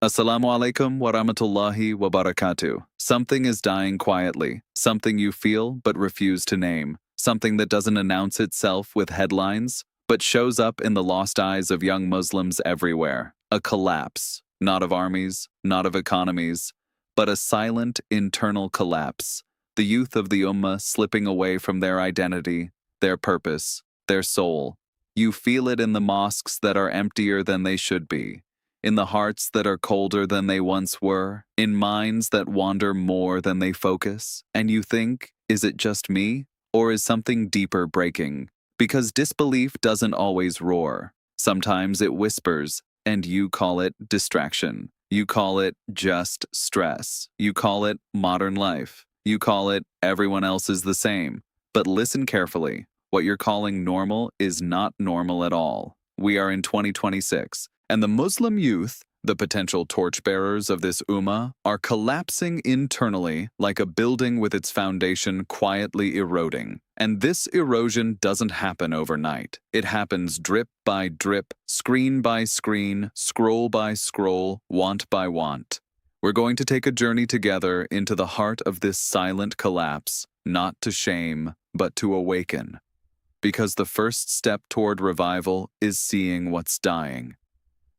Assalamualaikum, warahmatullahi, wabarakatuh. Something is dying quietly, something you feel but refuse to name, something that doesn't announce itself with headlines, but shows up in the lost eyes of young Muslims everywhere. A collapse, not of armies, not of economies, but a silent internal collapse. The youth of the Ummah slipping away from their identity, their purpose, their soul. You feel it in the mosques that are emptier than they should be, in the hearts that are colder than they once were, in minds that wander more than they focus, and you think, is it just me? Or is something deeper breaking? Because disbelief doesn't always roar. Sometimes it whispers, and you call it distraction. You call it just stress. You call it modern life. You call it everyone else is the same. But listen carefully. What you're calling normal is not normal at all. We are in 2026. And the Muslim youth, the potential torchbearers of this Ummah, are collapsing internally like a building with its foundation quietly eroding. And this erosion doesn't happen overnight. It happens drip by drip, screen by screen, scroll by scroll, want by want. We're going to take a journey together into the heart of this silent collapse, not to shame, but to awaken. Because the first step toward revival is seeing what's dying.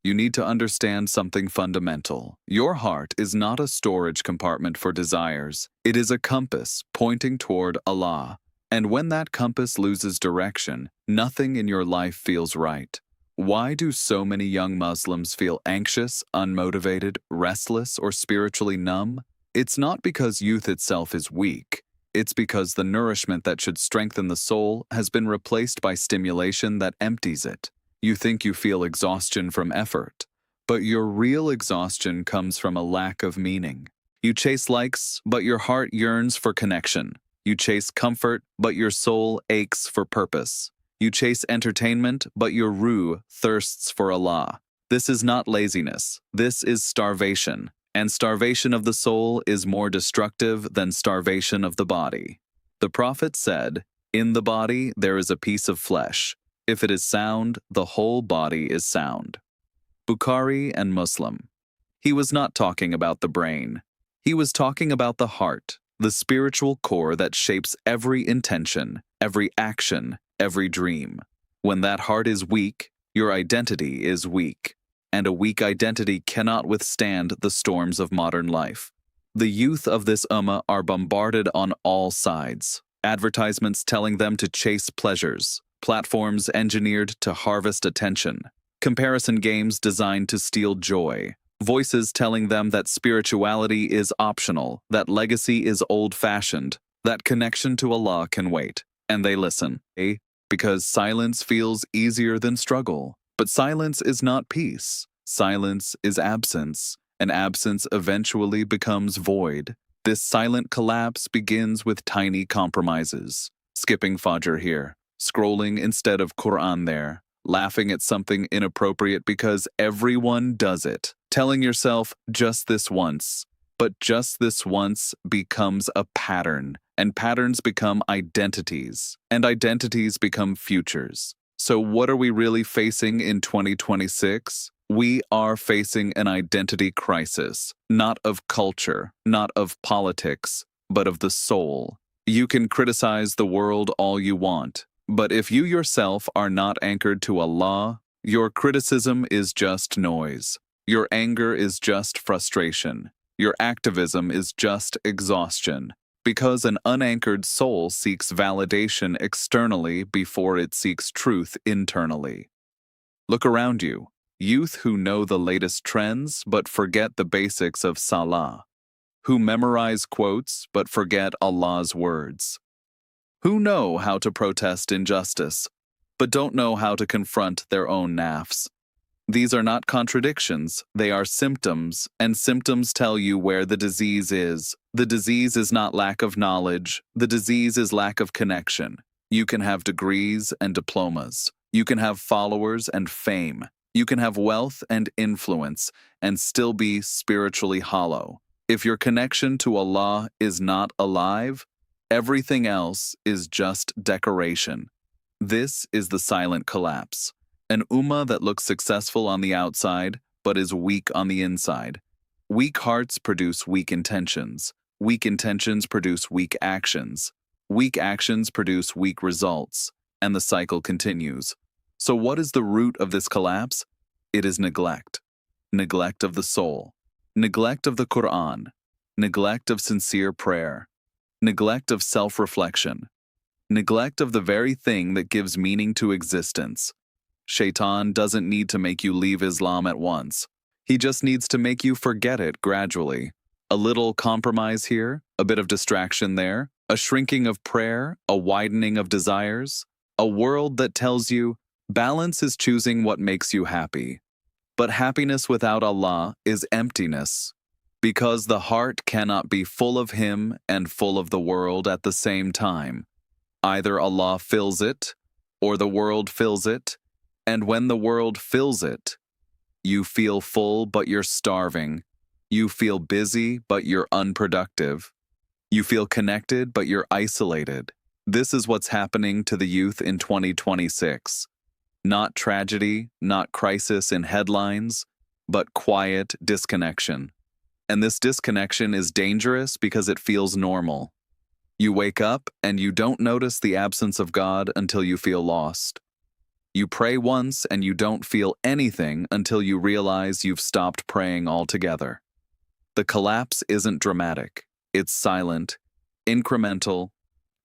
You need to understand something fundamental. Your heart is not a storage compartment for desires. It is a compass pointing toward Allah. And when that compass loses direction, nothing in your life feels right. Why do so many young Muslims feel anxious, unmotivated, restless, or spiritually numb? It's not because youth itself is weak. It's because the nourishment that should strengthen the soul has been replaced by stimulation that empties it. You think you feel exhaustion from effort, but your real exhaustion comes from a lack of meaning. You chase likes, but your heart yearns for connection. You chase comfort, but your soul aches for purpose. You chase entertainment, but your ruh thirsts for Allah. This is not laziness. This is starvation. And starvation of the soul is more destructive than starvation of the body. The Prophet said, "In the body there is a piece of flesh. If it is sound, the whole body is sound." Bukhari and Muslim. He was not talking about the brain. He was talking about the heart, the spiritual core that shapes every intention, every action, every dream. When that heart is weak, your identity is weak. And a weak identity cannot withstand the storms of modern life. The youth of this Ummah are bombarded on all sides. Advertisements telling them to chase pleasures. Platforms engineered to harvest attention, comparison games designed to steal joy, voices telling them that spirituality is optional, that legacy is old-fashioned, that connection to Allah can wait. And they listen, because silence feels easier than struggle. But silence is not peace. Silence is absence, and absence eventually becomes void. This silent collapse begins with tiny compromises. Skipping Fajr here. Scrolling instead of Quran there, laughing at something inappropriate because everyone does it, telling yourself just this once, but just this once becomes a pattern, and patterns become identities, and identities become futures. So what are we really facing in 2026? We are facing an identity crisis, not of culture, not of politics, but of the soul. You can criticize the world all you want, but if you yourself are not anchored to Allah, your criticism is just noise. Your anger is just frustration. Your activism is just exhaustion. Because an unanchored soul seeks validation externally before it seeks truth internally. Look around you. Youth who know the latest trends but forget the basics of Salah. Who memorize quotes but forget Allah's words. Who know how to protest injustice, but don't know how to confront their own nafs. These are not contradictions, they are symptoms, and symptoms tell you where the disease is. The disease is not lack of knowledge, the disease is lack of connection. You can have degrees and diplomas. You can have followers and fame. You can have wealth and influence, and still be spiritually hollow. If your connection to Allah is not alive, everything else is just decoration. This is the silent collapse. An Ummah that looks successful on the outside, but is weak on the inside. Weak hearts produce weak intentions. Weak intentions produce weak actions. Weak actions produce weak results, and the cycle continues. So what is the root of this collapse? It is neglect. Neglect of the soul. Neglect of the Quran. Neglect of sincere prayer. Neglect of self-reflection. Neglect of the very thing that gives meaning to existence. Shaitan doesn't need to make you leave Islam at once. He just needs to make you forget it gradually. A little compromise here, a bit of distraction there, a shrinking of prayer, a widening of desires, a world that tells you balance is choosing what makes you happy. But happiness without Allah is emptiness, because the heart cannot be full of Him and full of the world at the same time. Either Allah fills it, or the world fills it, and when the world fills it, you feel full but you're starving. You feel busy but you're unproductive. You feel connected but you're isolated. This is what's happening to the youth in 2026. Not tragedy, not crisis in headlines, but quiet disconnection. And this disconnection is dangerous because it feels normal. You wake up and you don't notice the absence of God until you feel lost. You pray once and you don't feel anything until you realize you've stopped praying altogether. The collapse isn't dramatic. It's silent, incremental,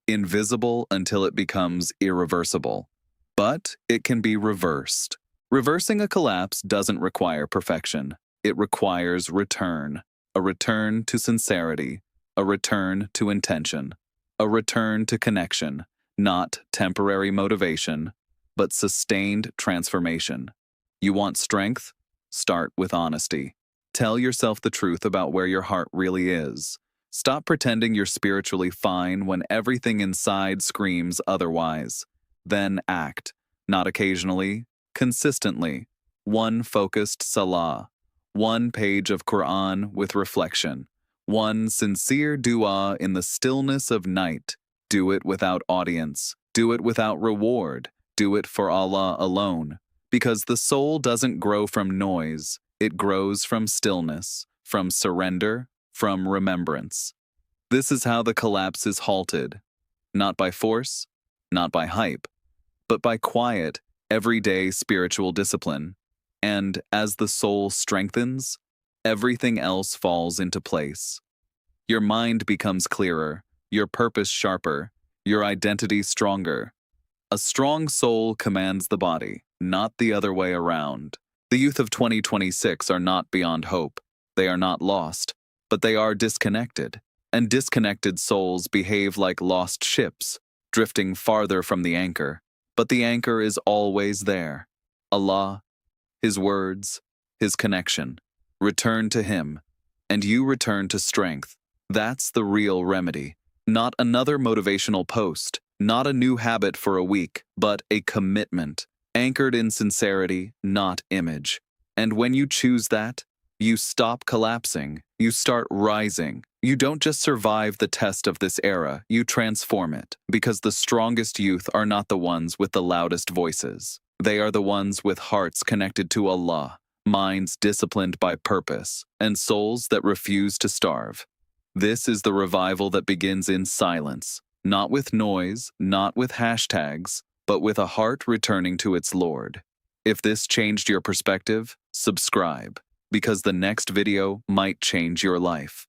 invisible until it becomes irreversible. But it can be reversed. Reversing a collapse doesn't require perfection. It requires return. A return to sincerity. A return to intention. A return to connection. Not temporary motivation, but sustained transformation. You want strength? Start with honesty. Tell yourself the truth about where your heart really is. Stop pretending you're spiritually fine when everything inside screams otherwise. Then act, not occasionally, consistently. One focused salah, one page of Quran with reflection, one sincere dua in the stillness of night. Do it without audience, do it without reward, do it for Allah alone. Because the soul doesn't grow from noise, it grows from stillness, from surrender, from remembrance. This is how the collapse is halted, not by force, not by hype, but by quiet, everyday spiritual discipline. And as the soul strengthens, everything else falls into place. Your mind becomes clearer, your purpose sharper, your identity stronger. A strong soul commands the body, not the other way around. The youth of 2026 are not beyond hope. They are not lost, but they are disconnected. And disconnected souls behave like lost ships, drifting farther from the anchor. But the anchor is always there. Allah, His words, His connection. Return to Him, and you return to strength. That's the real remedy. Not another motivational post, not a new habit for a week, but a commitment, anchored in sincerity, not image. And when you choose that, you stop collapsing, you start rising. You don't just survive the test of this era, you transform it, because the strongest youth are not the ones with the loudest voices. They are the ones with hearts connected to Allah, minds disciplined by purpose, and souls that refuse to starve. This is the revival that begins in silence, not with noise, not with hashtags, but with a heart returning to its Lord. If this changed your perspective, subscribe, because the next video might change your life.